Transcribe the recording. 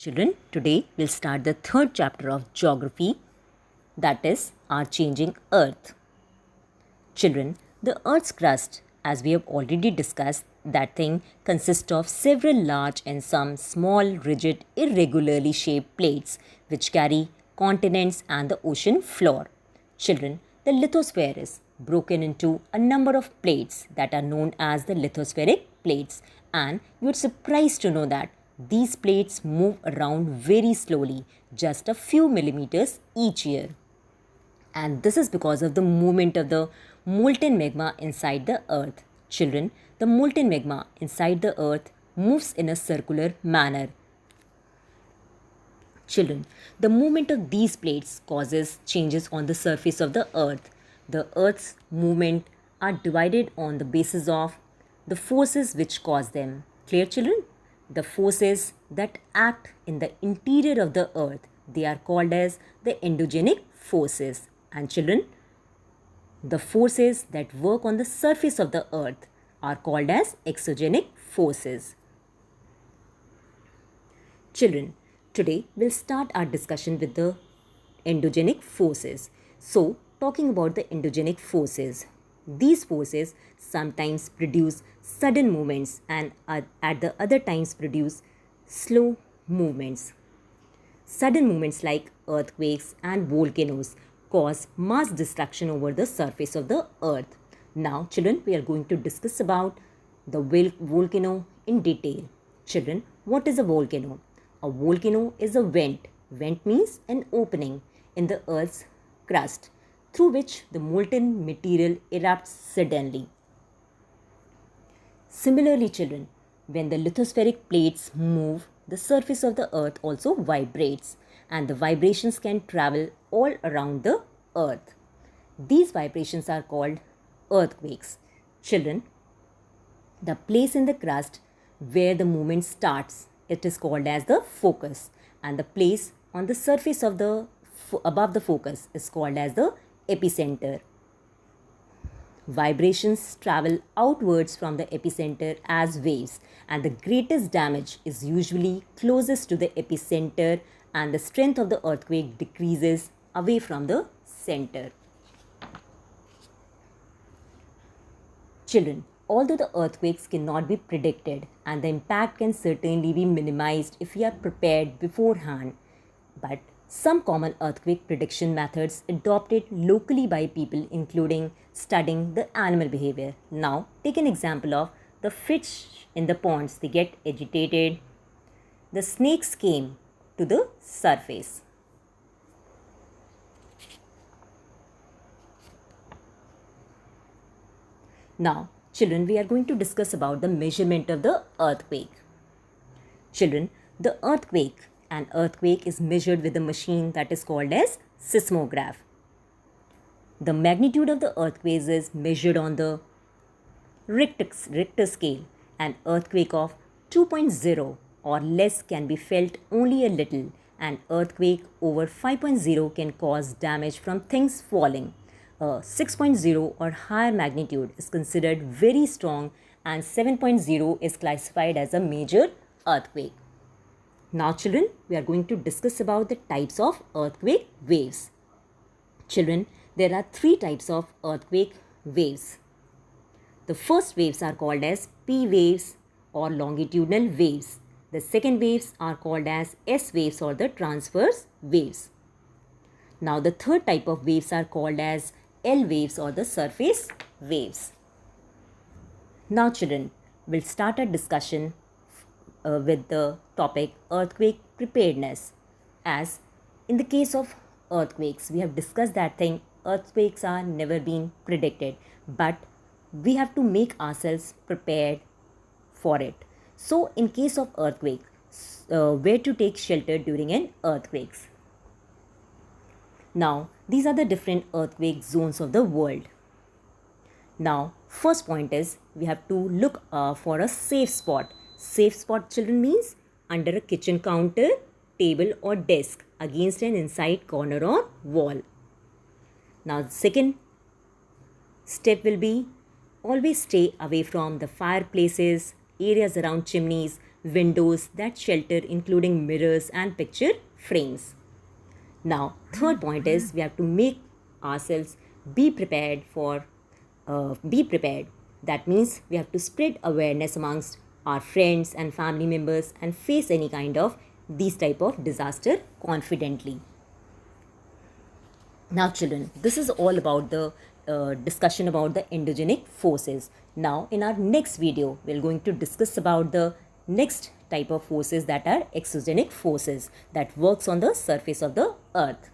Children, today we'll start the third chapter of geography, that is our changing earth. Children, the earth's crust, as we have already discussed, that thing consists of several large and some small, rigid, irregularly shaped plates which carry continents and the ocean floor. Children, the lithosphere is broken into a number of plates that are known as the lithospheric plates, and you would surprised to know that these plates move around very slowly, just a few millimeters each year. And this is because of the movement of the molten magma inside the earth. Children, the molten magma inside the earth moves in a circular manner. Children, the movement of these plates causes changes on the surface of the earth. The earth's movement are divided on the basis of the forces which cause them. Clear, children? The forces that act in the interior of the earth, they are called as the endogenic forces. And children, the forces that work on the surface of the earth are called as exogenic forces. Children, today we'll start our discussion with the endogenic forces. So, talking about the endogenic forces, these forces sometimes produce sudden movements and at the other times produce slow movements. Sudden movements like earthquakes and volcanoes cause mass destruction over the surface of the earth. Now, children, we are going to discuss about the volcano in detail. Children, what is a volcano? A volcano is a vent. Vent means an opening in the earth's crust through which the molten material erupts suddenly. Similarly, children, when the lithospheric plates move, the surface of the earth also vibrates, and the vibrations can travel all around the earth. These vibrations are called earthquakes. Children, the place in the crust where the movement starts, it is called as the focus, and the place on the surface of the above the focus is called as the epicenter. Vibrations travel outwards from the epicenter as waves, and the greatest damage is usually closest to the epicenter, and the strength of the earthquake decreases away from the center. Children, although the earthquakes cannot be predicted and the impact can certainly be minimized if we are prepared beforehand, but some common earthquake prediction methods adopted locally by people, including studying the animal behavior. Now, take an example of the fish in the ponds. They get agitated. The snakes came to the surface. Now, children, we are going to discuss about the measurement of the earthquake. Children, the an earthquake is measured with a machine that is called as seismograph. The magnitude of the earthquakes is measured on the Richter scale. An earthquake of 2.0 or less can be felt only a little. An earthquake over 5.0 can cause damage from things falling. A 6.0 or higher magnitude is considered very strong, and 7.0 is classified as a major earthquake. Now, children, we are going to discuss about the types of earthquake waves. Children, there are three types of earthquake waves. The first waves are called as P waves or longitudinal waves. The second waves are called as S waves or the transverse waves. Now, the third type of waves are called as L waves or the surface waves. Now, children, we'll start a discussion with the topic earthquake preparedness. As in the case of earthquakes, we have discussed that thing, earthquakes are never been predicted, but we have to make ourselves prepared for it. So, in case of earthquake, where to take shelter during an earthquake? Now, these are the different earthquake zones of the world. Now, first point is we have to look for a safe spot. Safe spot, children, means under a kitchen counter, table or desk, against an inside corner or wall. Now, the second step will be always stay away from the fireplaces, areas around chimneys, windows that shelter, including mirrors and picture frames. Now, third point is we have to make ourselves be prepared for be prepared. That means we have to spread awareness amongst our friends and family members and face any kind of these type of disaster confidently. Now, children, this is all about the discussion about the endogenic forces. Now, in our next video, we're going to discuss about the next type of forces, that are exogenic forces that works on the surface of the earth.